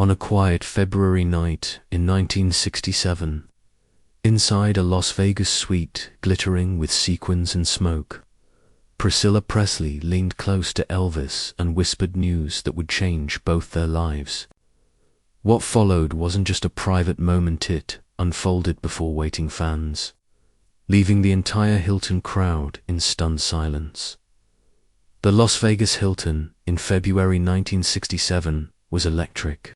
On a quiet February night in 1967, inside a Las Vegas suite glittering with sequins and smoke, Priscilla Presley leaned close to Elvis and whispered news that would change both their lives. What followed wasn't just a private moment, it unfolded before waiting fans, leaving the entire Hilton crowd in stunned silence. The Las Vegas Hilton in February 1967 was electric.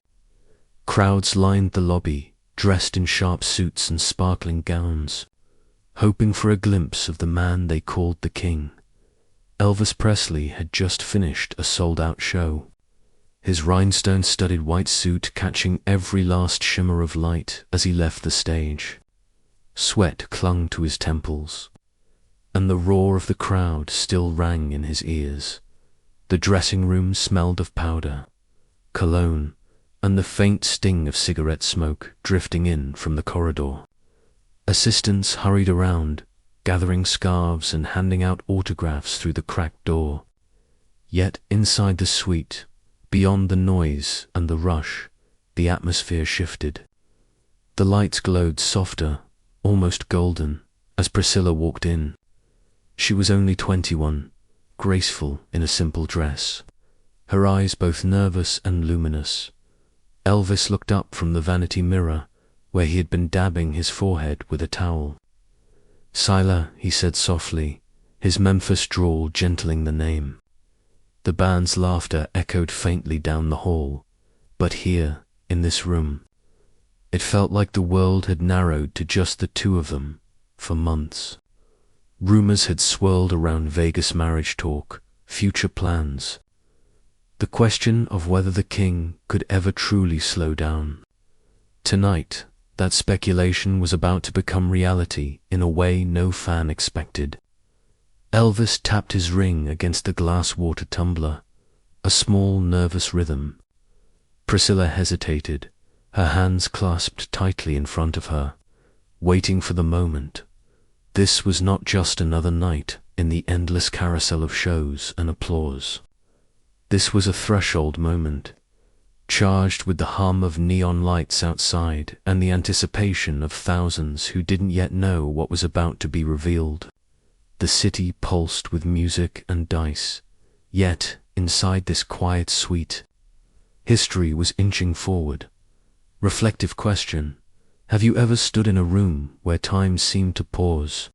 Crowds lined the lobby, dressed in sharp suits and sparkling gowns, hoping for a glimpse of the man they called the King. Elvis Presley had just finished a sold-out show, his rhinestone-studded white suit catching every last shimmer of light as he left the stage. Sweat clung to his temples, and the roar of the crowd still rang in his ears. The dressing room smelled of powder, cologne, and the faint sting of cigarette smoke drifting in from the corridor. Assistants hurried around, gathering scarves and handing out autographs through the cracked door. Yet inside the suite, beyond the noise and the rush, the atmosphere shifted. The lights glowed softer, almost golden, as Priscilla walked in. She was only 21, graceful in a simple dress, her eyes both nervous and luminous. Elvis looked up from the vanity mirror, where he had been dabbing his forehead with a towel. "Sila," he said softly, his Memphis drawl gentling the name. The band's laughter echoed faintly down the hall, but here, in this room, it felt like the world had narrowed to just the two of them for months. Rumors had swirled around Vegas marriage talk, future plans, the question of whether the King could ever truly slow down. Tonight, that speculation was about to become reality in a way no fan expected. Elvis tapped his ring against the glass water tumbler, a small, nervous rhythm. Priscilla hesitated, her hands clasped tightly in front of her, waiting for the moment. This was not just another night in the endless carousel of shows and applause. This was a threshold moment, charged with the hum of neon lights outside and the anticipation of thousands who didn't yet know what was about to be revealed. The city pulsed with music and dice, yet inside this quiet suite, history was inching forward. Reflective question: have you ever stood in a room where time seemed to pause,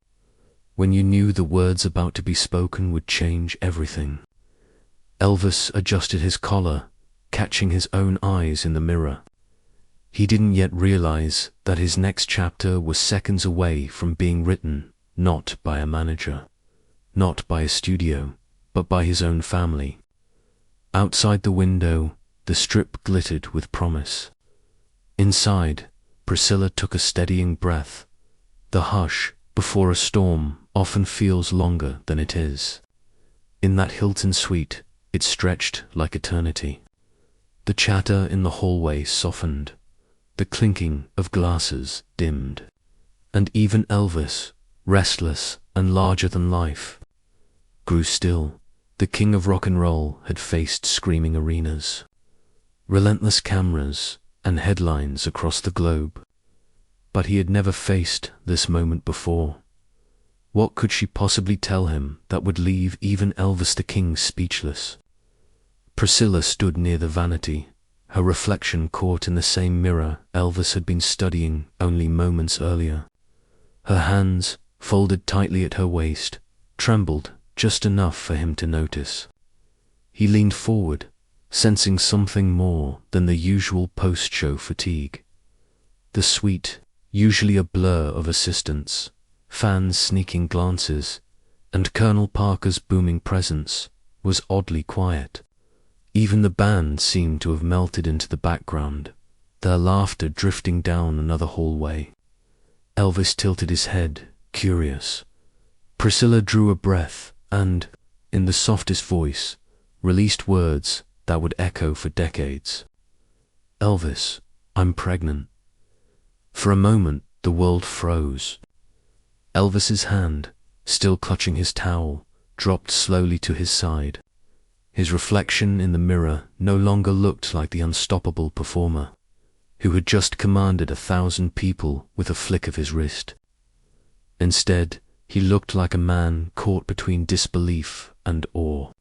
when you knew the words about to be spoken would change everything? Elvis adjusted his collar, catching his own eyes in the mirror. He didn't yet realize that his next chapter was seconds away from being written, not by a manager, not by a studio, but by his own family. Outside the window, the strip glittered with promise. Inside, Priscilla took a steadying breath. The hush before a storm often feels longer than it is. In that Hilton suite, it stretched like eternity. The chatter in the hallway softened, the clinking of glasses dimmed, and even Elvis, restless and larger than life, grew still. The king of rock and roll had faced screaming arenas, relentless cameras, and headlines across the globe, but he had never faced this moment before. What could she possibly tell him that would leave even Elvis the King speechless? Priscilla stood near the vanity, her reflection caught in the same mirror Elvis had been studying only moments earlier. Her hands, folded tightly at her waist, trembled just enough for him to notice. He leaned forward, sensing something more than the usual post-show fatigue. The suite, usually a blur of assistants, fans' sneaking glances, and Colonel Parker's booming presence, was oddly quiet. Even the band seemed to have melted into the background, their laughter drifting down another hallway. Elvis tilted his head, curious. Priscilla drew a breath and, in the softest voice, released words that would echo for decades. "Elvis, I'm pregnant." For a moment, the world froze. Elvis's hand, still clutching his towel, dropped slowly to his side. His reflection in the mirror no longer looked like the unstoppable performer who had just commanded 1,000 people with a flick of his wrist. Instead, he looked like a man caught between disbelief and awe.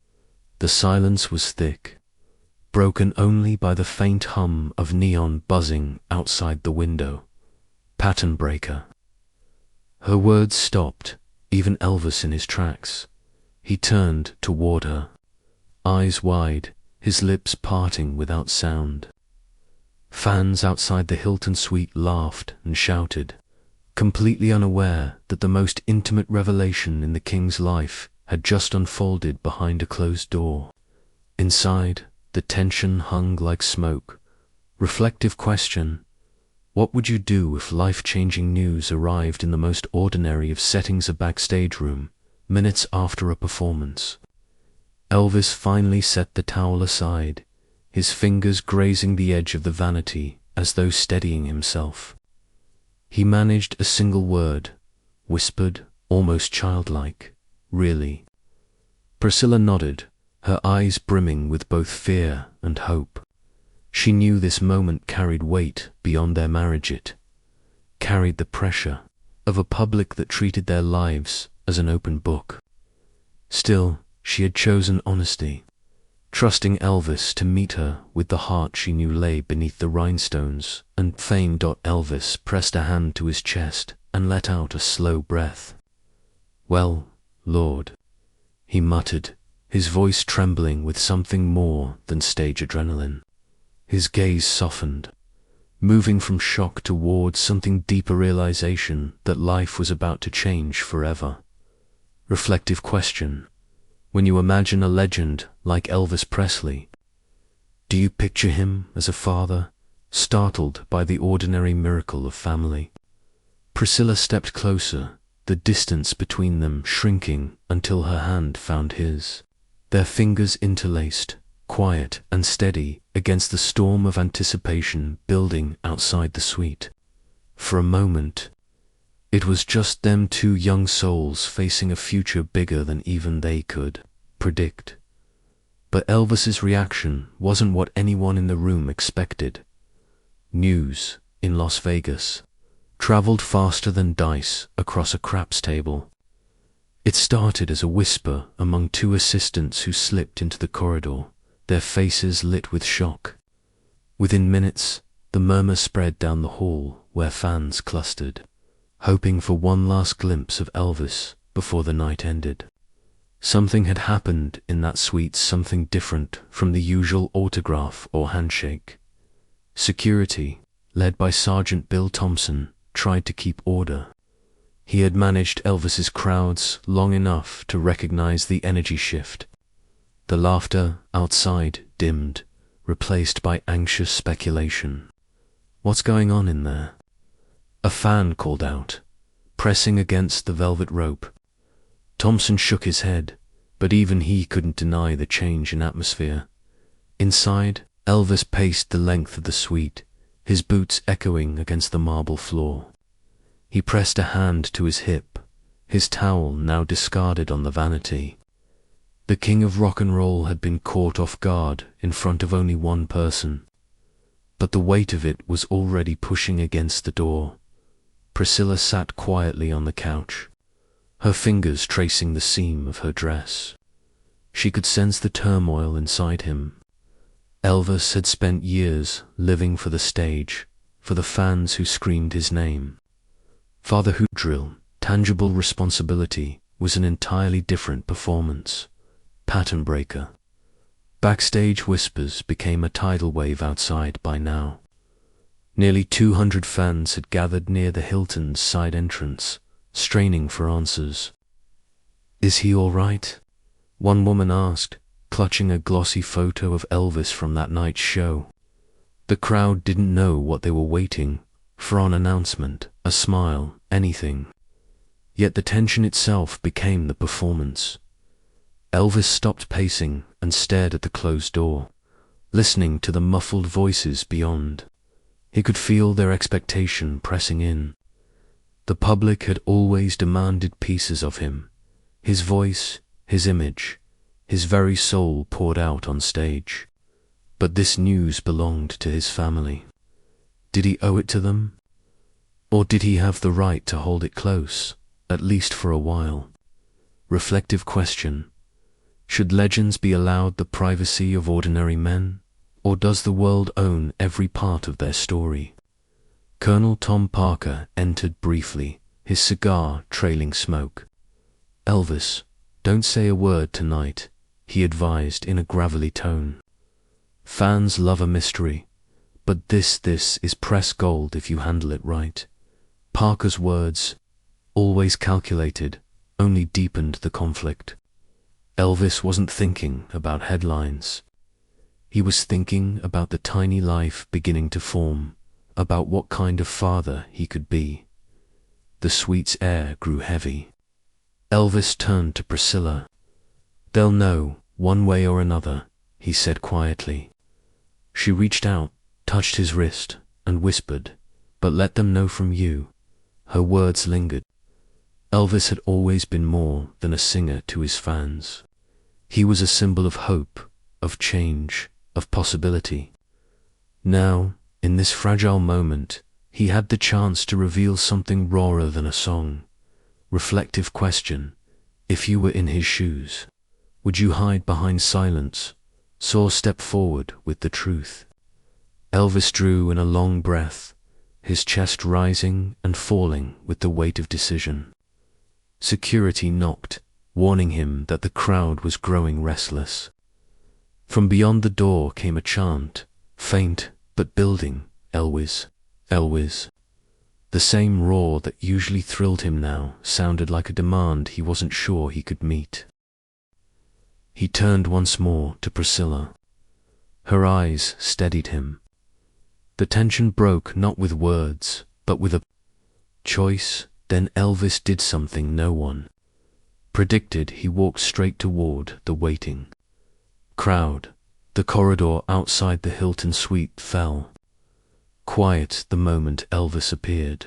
The silence was thick, broken only by the faint hum of neon buzzing outside the window. Pattern breaker. Her words stopped, even Elvis in his tracks. He turned toward her, eyes wide, his lips parting without sound. Fans outside the Hilton suite laughed and shouted, completely unaware that the most intimate revelation in the king's life had just unfolded behind a closed door. Inside, the tension hung like smoke. Reflective question: what would you do if life-changing news arrived in the most ordinary of settings, a backstage room, minutes after a performance? Elvis finally set the towel aside, his fingers grazing the edge of the vanity as though steadying himself. He managed a single word, whispered, almost childlike, "Really?" Priscilla nodded, her eyes brimming with both fear and hope. She knew this moment carried weight beyond their marriage. It carried the pressure of a public that treated their lives as an open book. Still, she had chosen honesty, trusting Elvis to meet her with the heart she knew lay beneath the rhinestones and fame. Elvis pressed a hand to his chest and let out a slow breath. "Well, Lord," he muttered, his voice trembling with something more than stage adrenaline. His gaze softened, moving from shock towards something deeper, realization that life was about to change forever. Reflective question: when you imagine a legend like Elvis Presley, do you picture him as a father, startled by the ordinary miracle of family? Priscilla stepped closer, the distance between them shrinking until her hand found his. Their fingers interlaced, quiet and steady against the storm of anticipation building outside the suite. For a moment, it was just them, two young souls facing a future bigger than even they could predict. But Elvis's reaction wasn't what anyone in the room expected. News in Las Vegas traveled faster than dice across a craps table. It started as a whisper among two assistants who slipped into the corridor, their faces lit with shock. Within minutes, the murmur spread down the hall where fans clustered, hoping for one last glimpse of Elvis before the night ended. Something had happened in that suite, something different from the usual autograph or handshake. Security, led by Sergeant Bill Thompson, tried to keep order. He had managed Elvis's crowds long enough to recognize the energy shift. The laughter outside dimmed, replaced by anxious speculation. "What's going on in there?" a fan called out, pressing against the velvet rope. Thompson shook his head, but even he couldn't deny the change in atmosphere. Inside, Elvis paced the length of the suite, his boots echoing against the marble floor. He pressed a hand to his hip, his towel now discarded on the vanity. The king of rock and roll had been caught off guard in front of only one person, but the weight of it was already pushing against the door. Priscilla sat quietly on the couch, her fingers tracing the seam of her dress. She could sense the turmoil inside him. Elvis had spent years living for the stage, for the fans who screamed his name. Fatherhood drill, tangible responsibility, was an entirely different performance. Pattern breaker. Backstage whispers became a tidal wave outside by now. Nearly 200 fans had gathered near the Hilton's side entrance, straining for answers. "Is he all right?" one woman asked, clutching a glossy photo of Elvis from that night's show. The crowd didn't know what they were waiting for: an announcement, a smile, anything. Yet the tension itself became the performance. Elvis stopped pacing and stared at the closed door, listening to the muffled voices beyond. He could feel their expectation pressing in. The public had always demanded pieces of him: his voice, his image, His very soul poured out on stage. But this news belonged to his family. Did he owe it to them? Or did he have the right to hold it close, at least for a while? Reflective question. Should legends be allowed the privacy of ordinary men? Or does the world own every part of their story? Colonel Tom Parker entered briefly, his cigar trailing smoke. "Elvis, don't say a word tonight," he advised in a gravelly tone. "Fans love a mystery, but this is press gold if you handle it right." Parker's words, always calculated, only deepened the conflict. Elvis wasn't thinking about headlines. He was thinking about the tiny life beginning to form, about what kind of father he could be. The suite's air grew heavy. Elvis turned to Priscilla. "They'll know, one way or another," he said quietly. She reached out, touched his wrist, and whispered, "But let them know from you." Her words lingered. Elvis had always been more than a singer to his fans. He was a symbol of hope, of change, of possibility. Now, in this fragile moment, he had the chance to reveal something rawer than a song. Reflective question. If you were in his shoes, would you hide behind silence, or step forward with the truth? Elvis drew in a long breath, his chest rising and falling with the weight of decision. Security knocked, warning him that the crowd was growing restless. From beyond the door came a chant, faint but building, "Elvis, Elvis." The same roar that usually thrilled him now sounded like a demand he wasn't sure he could meet. He turned once more to Priscilla. Her eyes steadied him. The tension broke not with words, but with a choice. Then Elvis did something no one predicted. He walked straight toward the waiting crowd. The corridor outside the Hilton suite fell quiet the moment Elvis appeared.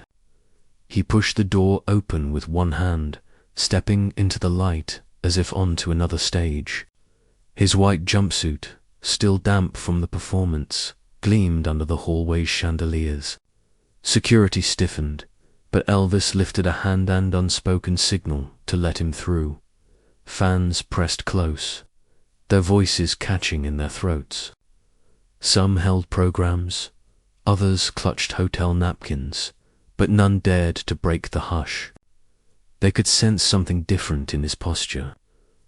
He pushed the door open with one hand, stepping into the light as if onto another stage. His white jumpsuit, still damp from the performance, gleamed under the hallway's chandeliers. Security stiffened, but Elvis lifted a hand and unspoken signal to let him through. Fans pressed close, their voices catching in their throats. Some held programs, others clutched hotel napkins, but none dared to break the hush. They could sense something different in his posture,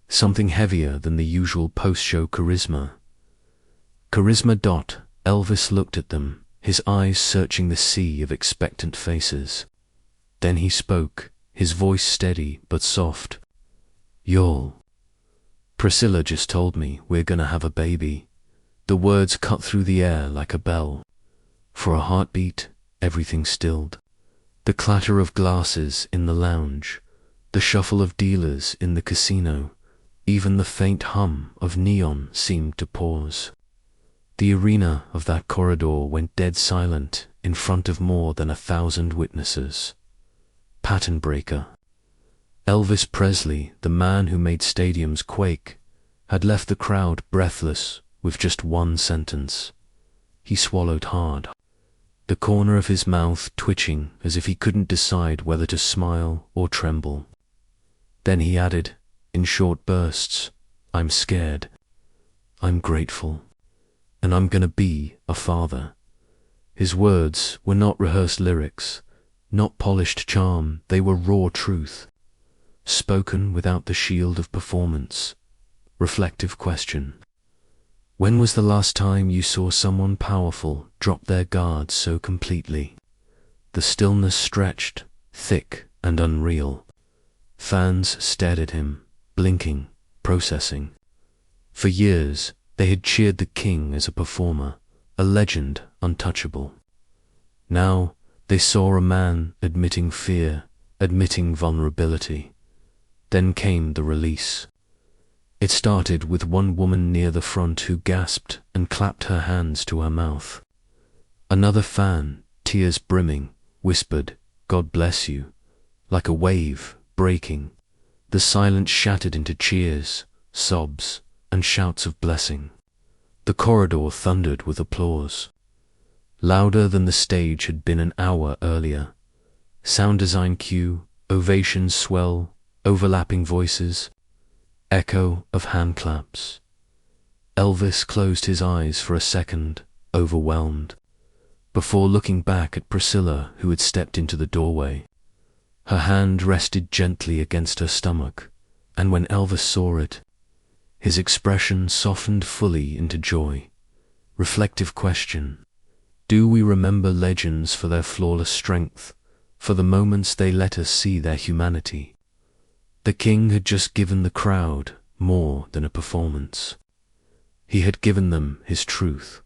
something heavier than the usual post-show charisma. Charisma. Elvis looked at them, his eyes searching the sea of expectant faces. Then he spoke, his voice steady but soft. "Y'all, Priscilla just told me we're gonna have a baby." The words cut through the air like a bell. For a heartbeat, everything stilled. The clatter of glasses in the lounge, the shuffle of dealers in the casino, even the faint hum of neon seemed to pause. The arena of that corridor went dead silent in front of more than 1,000 witnesses. Pattern breaker. Elvis Presley, the man who made stadiums quake, had left the crowd breathless with just one sentence. He swallowed hard, the corner of his mouth twitching as if he couldn't decide whether to smile or tremble. Then he added, in short bursts, "I'm scared. I'm grateful. And I'm gonna be a father." His words were not rehearsed lyrics, not polished charm, they were raw truth, spoken without the shield of performance. Reflective question. When was the last time you saw someone powerful drop their guard so completely? The stillness stretched, thick and unreal. Fans stared at him, blinking, processing. For years, they had cheered the king as a performer, a legend untouchable. Now, they saw a man admitting fear, admitting vulnerability. Then came the release. It started with one woman near the front who gasped and clapped her hands to her mouth. Another fan, tears brimming, whispered, "God bless you," like a wave breaking. The silence shattered into cheers, sobs, and shouts of blessing. The corridor thundered with applause, louder than the stage had been an hour earlier. Sound design cue, ovations swell, overlapping voices, echo of hand claps. Elvis closed his eyes for a second, overwhelmed, before looking back at Priscilla, who had stepped into the doorway. Her hand rested gently against her stomach, and when Elvis saw it, his expression softened fully into joy. Reflective question: do we remember legends for their flawless strength, for the moments they let us see their humanity? The king had just given the crowd more than a performance. He had given them his truth.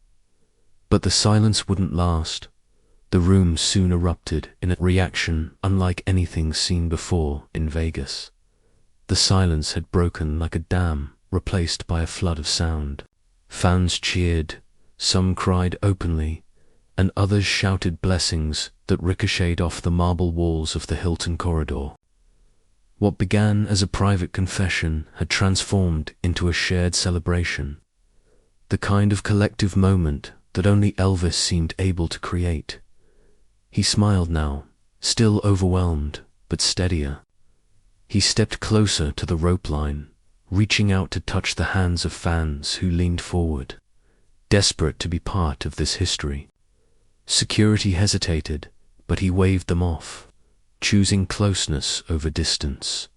But the silence wouldn't last. The room soon erupted in a reaction unlike anything seen before in Vegas. The silence had broken like a dam, replaced by a flood of sound. Fans cheered, some cried openly, and others shouted blessings that ricocheted off the marble walls of the Hilton corridor. What began as a private confession had transformed into a shared celebration, the kind of collective moment that only Elvis seemed able to create. He smiled now, still overwhelmed, but steadier. He stepped closer to the rope line, reaching out to touch the hands of fans who leaned forward, desperate to be part of this history. Security hesitated, but he waved them off, choosing closeness over distance.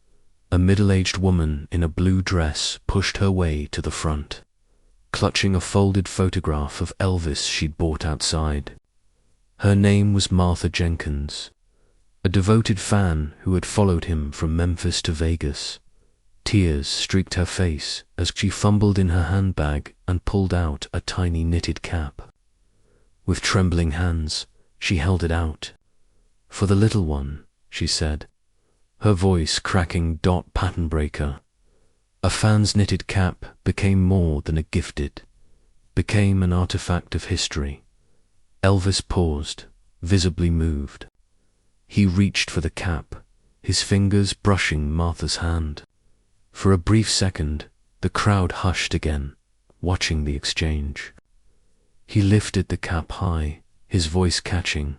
A middle-aged woman in a blue dress pushed her way to the front, clutching a folded photograph of Elvis she'd bought outside. Her name was Martha Jenkins, a devoted fan who had followed him from Memphis to Vegas. Tears streaked her face as she fumbled in her handbag and pulled out a tiny knitted cap. With trembling hands, she held it out. "For the little one," she said, her voice cracking pattern breaker. A fan's knitted cap became more than a gifted, became an artifact of history. Elvis paused, visibly moved. He reached for the cap, his fingers brushing Martha's hand. For a brief second, the crowd hushed again, watching the exchange. He lifted the cap high, his voice catching.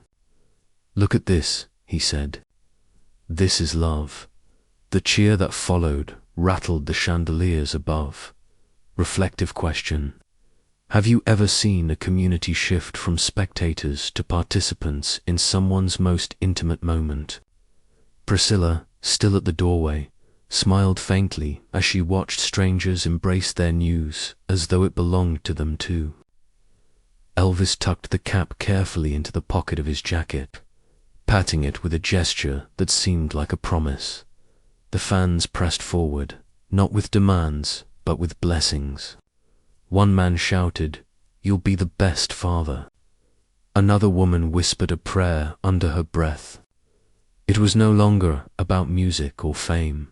"Look at this," he said. "This is love." The cheer that followed rattled the chandeliers above. Reflective question: have you ever seen a community shift from spectators to participants in someone's most intimate moment? Priscilla, still at the doorway, smiled faintly as she watched strangers embrace their news as though it belonged to them too. Elvis tucked the cap carefully into the pocket of his jacket, patting it with a gesture that seemed like a promise. The fans pressed forward, not with demands, but with blessings. One man shouted, "You'll be the best father." Another woman whispered a prayer under her breath. It was no longer about music or fame.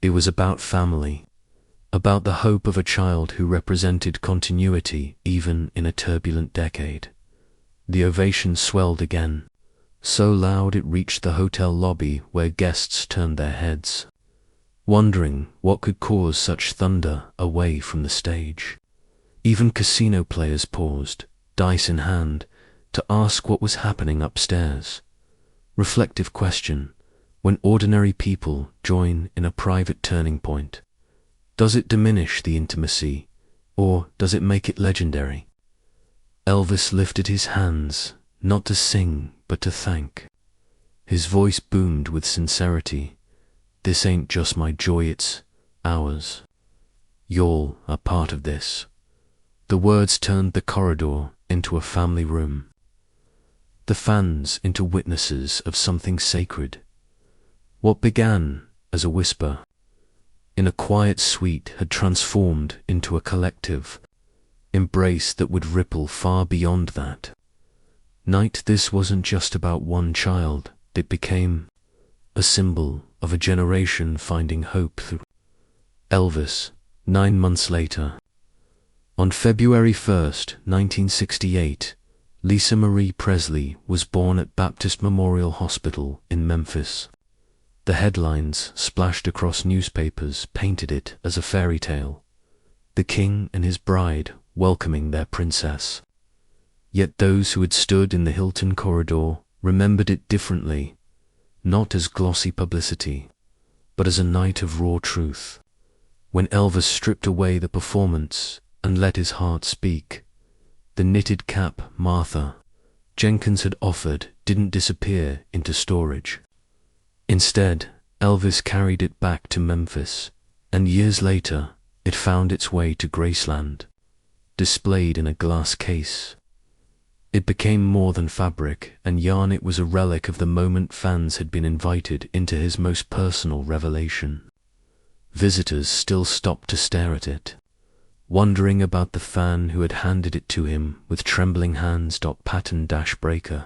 It was about family, about the hope of a child who represented continuity even in a turbulent decade. The ovation swelled again, so loud it reached the hotel lobby where guests turned their heads, wondering what could cause such thunder away from the stage. Even casino players paused, dice in hand, to ask what was happening upstairs. Reflective question: when ordinary people join in a private turning point, does it diminish the intimacy, or does it make it legendary? Elvis lifted his hands, not to sing, but to thank. His voice boomed with sincerity. "This ain't just my joy, it's ours. Y'all are part of this." The words turned the corridor into a family room, the fans into witnesses of something sacred. What began as a whisper in a quiet suite had transformed into a collective embrace that would ripple far beyond that. Night, this wasn't just about one child, it became a symbol of a generation finding hope through. Elvis, 9 months later. On February 1st, 1968, Lisa Marie Presley was born at Baptist Memorial Hospital in Memphis. The headlines splashed across newspapers painted it as a fairy tale. the king and his bride welcoming their princess. Yet those who had stood in the Hilton corridor remembered it differently, not as glossy publicity, but as a night of raw truth, when Elvis stripped away the performance and let his heart speak. The knitted cap Martha Jenkins had offered didn't disappear into storage. Instead, Elvis carried it back to Memphis, and years later, it found its way to Graceland, displayed in a glass case. It became more than fabric and yarn. It was a relic of the moment fans had been invited into his most personal revelation. Visitors still stopped to stare at it, wondering about the fan who had handed it to him with trembling hands. Pattern-breaker.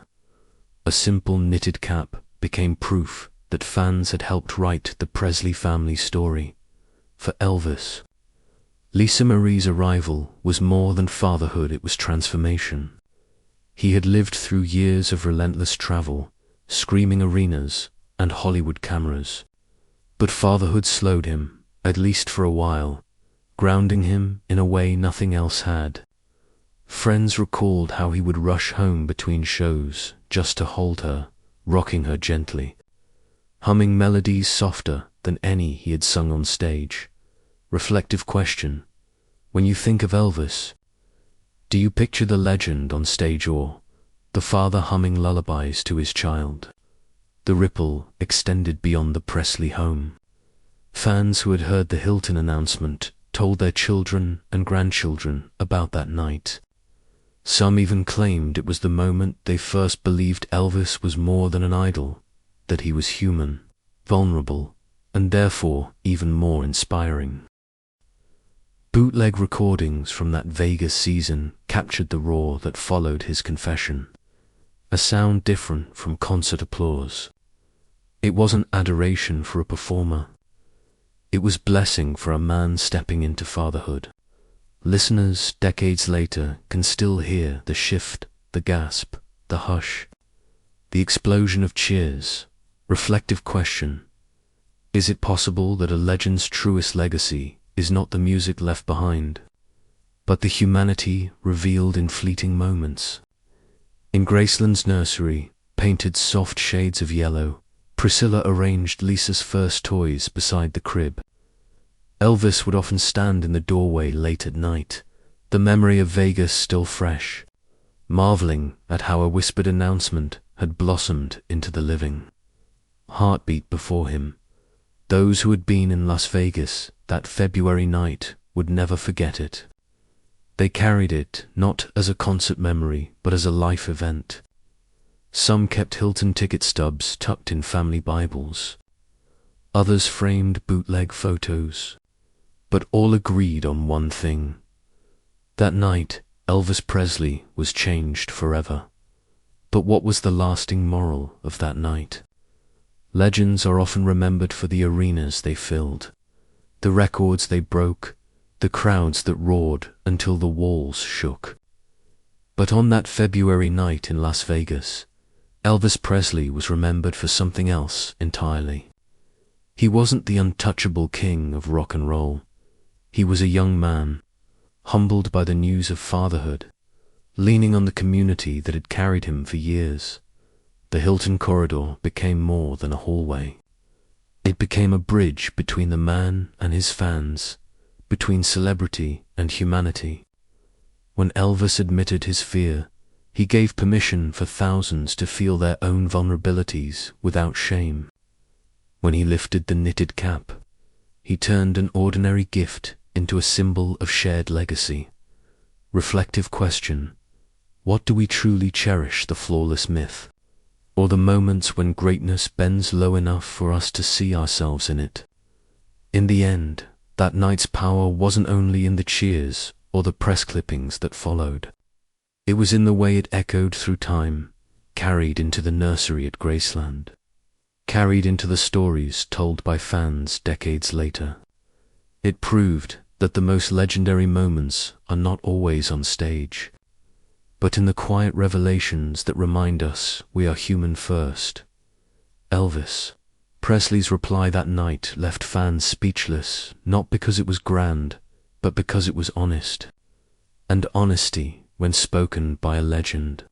A simple knitted cap became proof that fans had helped write the Presley family story. For Elvis, Lisa Marie's arrival was more than fatherhood, it was transformation. He had lived through years of relentless travel, screaming arenas, and Hollywood cameras. But fatherhood slowed him, at least for a while, grounding him in a way nothing else had. Friends recalled how he would rush home between shows just to hold her, rocking her gently, humming melodies softer than any he had sung on stage. Reflective question: when you think of Elvis, do you picture the legend on stage or the father humming lullabies to his child? The ripple extended beyond the Presley home. Fans who had heard the Hilton announcement told their children and grandchildren about that night. Some even claimed it was the moment they first believed Elvis was more than an idol, that he was human, vulnerable, and therefore even more inspiring. Bootleg recordings from that Vegas season captured the roar that followed his confession, a sound different from concert applause. It wasn't adoration for a performer. It was blessing for a man stepping into fatherhood. Listeners decades later can still hear the shift, the gasp, the hush, the explosion of cheers. Reflective question: is it possible that a legend's truest legacy is not the music left behind, but the humanity revealed in fleeting moments? In Graceland's nursery, painted soft shades of yellow, Priscilla arranged Lisa's first toys beside the crib. Elvis would often stand in the doorway late at night, the memory of Vegas still fresh, marveling at how a whispered announcement had blossomed into the living heartbeat before him. Those who had been in Las Vegas that February night would never forget it. They carried it not as a concert memory, but as a life event. Some kept Hilton ticket stubs tucked in family Bibles. Others framed bootleg photos. But all agreed on one thing. That night, Elvis Presley was changed forever. But what was the lasting moral of that night? Legends are often remembered for the arenas they filled, the records they broke, the crowds that roared until the walls shook. But on that February night in Las Vegas, Elvis Presley was remembered for something else entirely. He wasn't the untouchable king of rock and roll. He was a young man, humbled by the news of fatherhood, leaning on the community that had carried him for years. The Hilton corridor became more than a hallway. It became a bridge between the man and his fans, between celebrity and humanity. When Elvis admitted his fear, he gave permission for thousands to feel their own vulnerabilities without shame. When he lifted the knitted cap, he turned an ordinary gift into a symbol of shared legacy. Reflective question: what do we truly cherish, the flawless myth, or the moments when greatness bends low enough for us to see ourselves in it? In the end, that night's power wasn't only in the cheers or the press clippings that followed. It was in the way it echoed through time, carried into the nursery at Graceland, carried into the stories told by fans decades later. It proved that the most legendary moments are not always on stage, but in the quiet revelations that remind us we are human first. Elvis Presley's reply that night left fans speechless, not because it was grand, but because it was honest. And honesty, when spoken by a legend,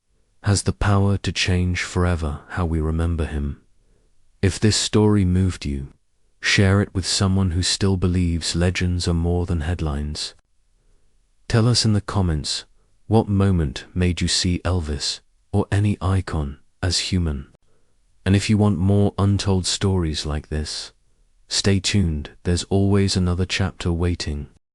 has the power to change forever how we remember him. If this story moved you, share it with someone who still believes legends are more than headlines. Tell us in the comments what moment made you see Elvis or any icon as human. And if you want more untold stories like this, stay tuned, there's always another chapter waiting.